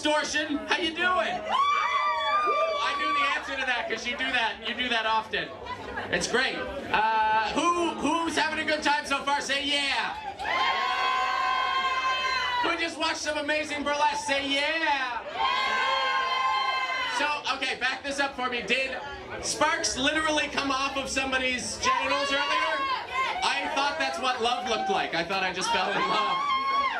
Distortion. How you doing? I knew the answer to that because you do that often. It's great. Who's having a good time so far? Say yeah. Who just watched some amazing burlesque? Say yeah. So, okay, back this up for me. Did sparks literally come off of somebody's genitals earlier? I thought that's what love looked like. I thought I just fell in love.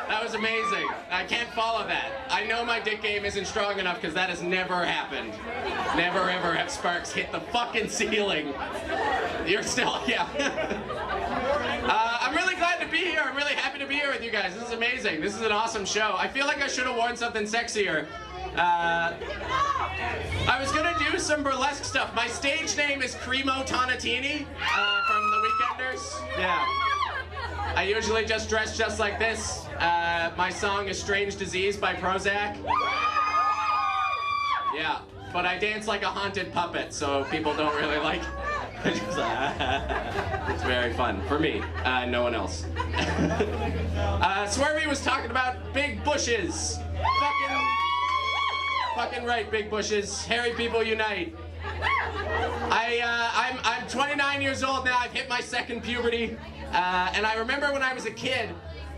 That was amazing. I can't follow that. I know my dick game isn't strong enough because that has never happened. Never ever have sparks hit the fucking ceiling. You're still, yeah. I'm really glad to be here. I'm really happy to be here with you guys. This is amazing. This is an awesome show. I feel like I should have worn something sexier. I was gonna do some burlesque stuff. My stage name is Cremo Tonatini from The Weekenders. Yeah. I usually just dress just like this. My song is Strange Disease by Prozac. Yeah, but I dance like a haunted puppet, so people don't really like it. It's very fun for me, no one else. Swervy was talking about big bushes. Fucking right, big bushes. Hairy people unite. I'm 29 years old now. I've hit my second puberty. And I remember when I was a kid,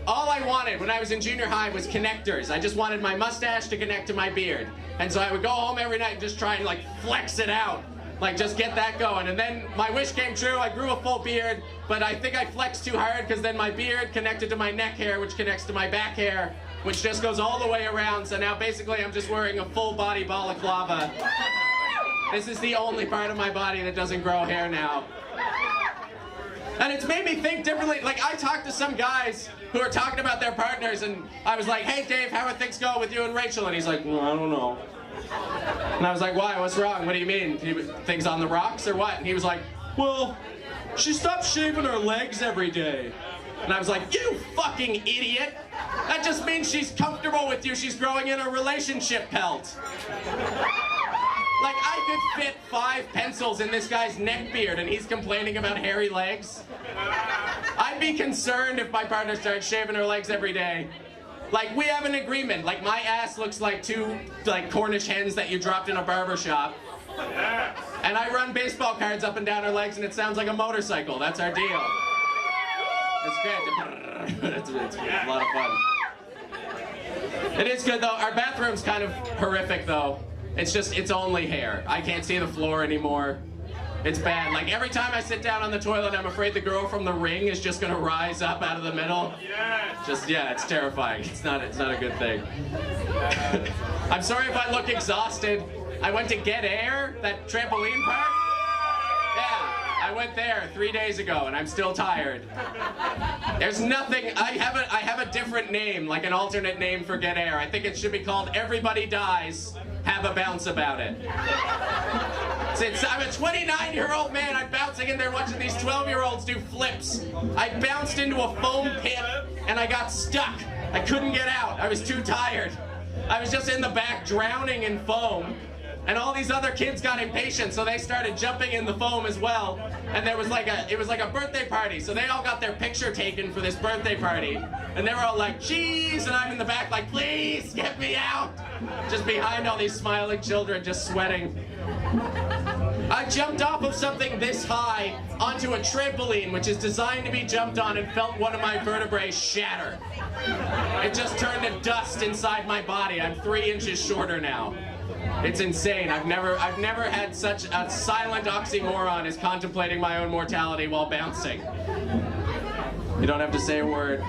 all I wanted when I was in junior high was connectors. I just wanted my mustache to connect to my beard. And so I would go home every night and just try and like flex it out. Like just get that going. And then my wish came true. I grew a full beard, but I think I flexed too hard because then my beard connected to my neck hair, which connects to my back hair, which just goes all the way around. So now basically I'm just wearing a full body balaclava. This is the only part of my body that doesn't grow hair now. And it's made me think differently. Like, I talked to some guys who are talking about their partners, and I was like, hey, Dave, how are things going with you and Rachel? And he's like, well, I don't know. And I was like, why? What's wrong? What do you mean? Things on the rocks or what? And he was like, well, she stopped shaving her legs every day. And I was like, you fucking idiot. That just means she's comfortable with you. She's growing in a relationship pelt. Like, I could fit 5 pencils in this guy's neck beard and he's complaining about hairy legs. I'd be concerned if my partner started shaving her legs every day. Like, we have an agreement. Like, my ass looks like 2, like, Cornish hens that you dropped in a barber shop. And I run baseball cards up and down her legs and it sounds like a motorcycle. That's our deal. It's great. It's a lot of fun. It is good, though. Our bathroom's kind of horrific, though. It's only hair. I can't see the floor anymore. It's bad. Like, every time I sit down on the toilet, I'm afraid the girl from The Ring is just gonna rise up out of the middle. Yeah, it's terrifying. It's not a good thing. I'm sorry if I look exhausted. I went to Get Air, that trampoline park. Yeah, I went there 3 days ago, and I'm still tired. There's nothing. I have a different name, like an alternate name for Get Air. I think it should be called Everybody Dies. Have a bounce about it. I'm a 29-year-old man. I'm bouncing in there watching these 12-year-olds do flips. I bounced into a foam pit and I got stuck. I couldn't get out. I was too tired. I was just in the back drowning in foam. And all these other kids got impatient, so they started jumping in the foam as well. And it was like a birthday party, so they all got their picture taken for this birthday party. And they were all like, "Jeez," and I'm in the back like, "Please, get me out." Just behind all these smiling children, just sweating. I jumped off of something this high onto a trampoline, which is designed to be jumped on, and felt one of my vertebrae shatter. It just turned to dust inside my body. I'm 3 inches shorter now. It's insane. I've never had such a silent oxymoron as contemplating my own mortality while bouncing. You don't have to say a word.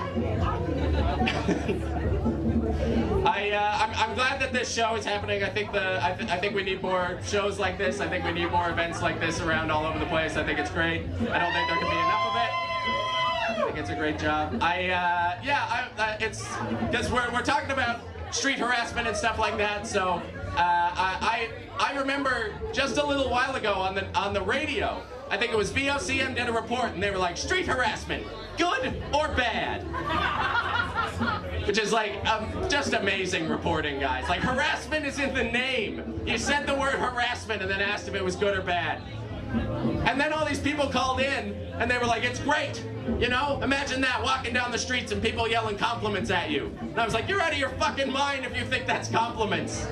I'm glad that this show is happening. I think we need more shows like this. I think we need more events like this around all over the place. I think it's great. I don't think there can be enough of it. I think it's a great job. It's because we're talking about street harassment and stuff like that. So I remember just a little while ago on the radio, I think it was VOCM did a report and they were like, street harassment, good or bad? Which is like just amazing reporting, guys. Like, harassment is in the name. You said the word harassment and then asked if it was good or bad. And then all these people called in, and they were like, it's great. You know, imagine that, walking down the streets and people yelling compliments at you. And I was like, you're out of your fucking mind if you think that's compliments.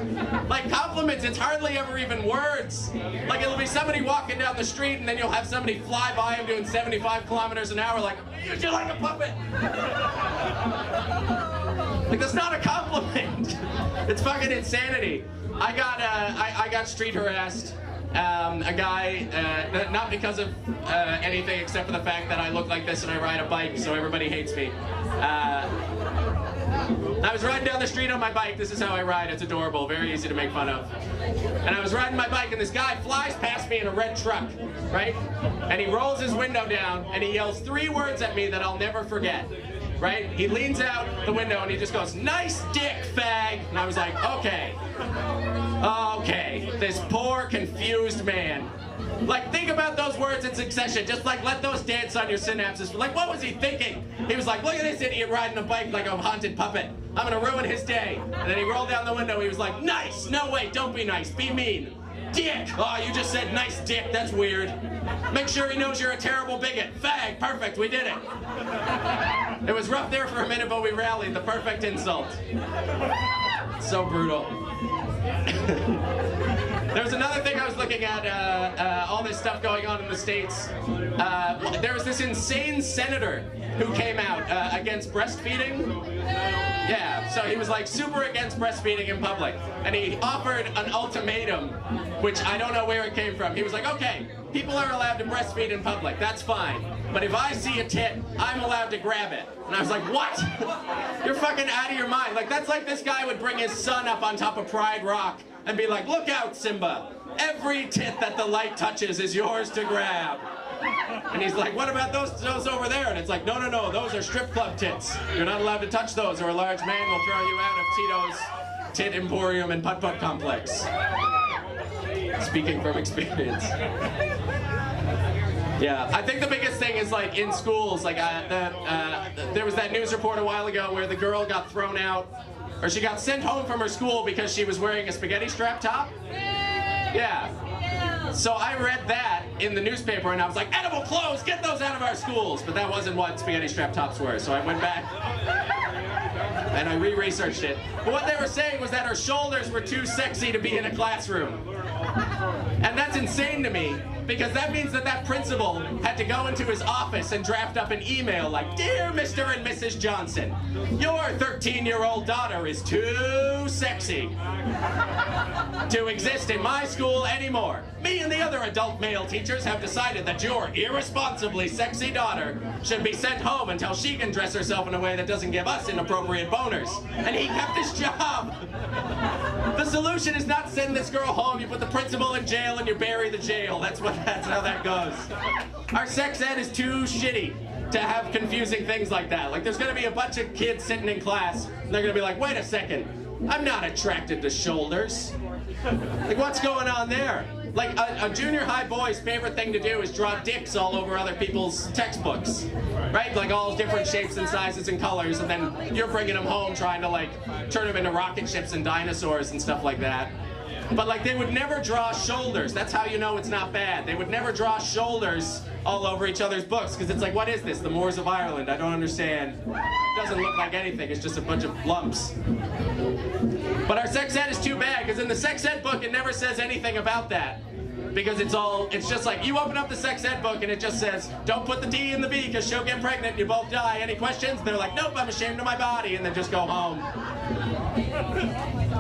Like, compliments, it's hardly ever even words. Like, it'll be somebody walking down the street, and then you'll have somebody fly by him doing 75 kilometers an hour, like, you're like a puppet. Like, that's not a compliment. It's fucking insanity. I got street harassed. A guy, not because of anything except for the fact that I look like this and I ride a bike, so everybody hates me. I was riding down the street on my bike. This is how I ride. It's adorable, very easy to make fun of. And I was riding my bike, and this guy flies past me in a red truck, right? And he rolls his window down, and he yells 3 words at me that I'll never forget. Right? He leans out the window and he just goes, nice dick, fag. And I was like, okay. Okay. This poor, confused man. Like, think about those words in succession. Just like, let those dance on your synapses. Like, what was he thinking? He was like, look at this idiot riding a bike like a haunted puppet. I'm gonna ruin his day. And then he rolled down the window. He was like, nice. No, wait, don't be nice. Be mean. Dick. Oh, you just said nice dick. That's weird. Make sure he knows you're a terrible bigot. Fag. Perfect. We did it. It was rough there for a minute, but we rallied. The perfect insult. So brutal. There was another thing I was looking at, all this stuff going on in the States. There was this insane senator who came out against breastfeeding. Yeah, so he was like super against breastfeeding in public. And he offered an ultimatum, which I don't know where it came from. He was like, okay, people are allowed to breastfeed in public, that's fine. But if I see a tit, I'm allowed to grab it. And I was like, what? You're fucking out of your mind. Like, that's like this guy would bring his son up on top of Pride Rock and be like, look out, Simba. Every tit that the light touches is yours to grab. And he's like, what about those over there? And it's like, no, those are strip club tits. You're not allowed to touch those or a large man will throw you out of Tito's Tit Emporium and Putt-Putt Complex. Speaking from experience. Yeah, I think the biggest thing is like in schools, like there was that news report a while ago where the girl got thrown out, or she got sent home from her school because she was wearing a spaghetti strap top. Yeah. So I read that in the newspaper and I was like, edible clothes, get those out of our schools. But that wasn't what spaghetti strap tops were. So I went back and I re-researched it. But what they were saying was that her shoulders were too sexy to be in a classroom. And that's insane to me, because that means that principal had to go into his office and draft up an email like, Dear Mr. and Mrs. Johnson, your 13-year-old daughter is too sexy to exist in my school anymore. Me and the other adult male teachers have decided that your irresponsibly sexy daughter should be sent home until she can dress herself in a way that doesn't give us inappropriate boners. And he kept his job. The solution is not send this girl home. You put the principal in jail and you bury the jail. That's how that goes. Our sex ed is too shitty to have confusing things like that. Like, there's gonna be a bunch of kids sitting in class and they're gonna be like, wait a second, I'm not attracted to shoulders. Like, what's going on there? Like, a junior high boy's favorite thing to do is draw dicks all over other people's textbooks, right? Like all different shapes and sizes and colors, and then you're bringing them home trying to like turn them into rocket ships and dinosaurs and stuff like that. But like, they would never draw shoulders. That's how you know it's not bad. They would never draw shoulders all over each other's books, because it's like, what is this? The Moors of Ireland? I don't understand. It doesn't look like anything. It's just a bunch of lumps. But our sex ed is too bad, because in the sex ed book, it never says anything about that. Because it's just like, you open up the sex ed book and it just says, don't put the D in the B because she'll get pregnant and you both die. Any questions? And they're like, nope, I'm ashamed of my body, and then just go home.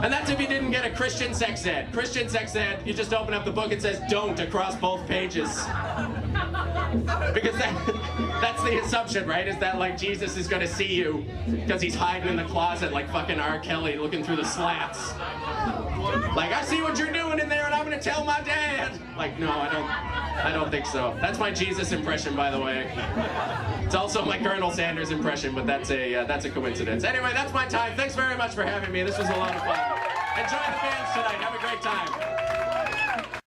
And that's if you didn't get a Christian sex ed. Christian sex ed, you just open up the book, it says don't across both pages. Because that's the assumption, right? Is that like Jesus is gonna see you because he's hiding in the closet like fucking R. Kelly looking through the slats. Like, I see what you're doing in there and I'm gonna tell my dad. Like, no, I don't think so. That's my Jesus impression, by the way. It's also my Colonel Sanders impression, but that's a coincidence. Anyway, that's my time. Thanks very much for having me. This was a lot of fun. Enjoy the bands tonight. Have a great time.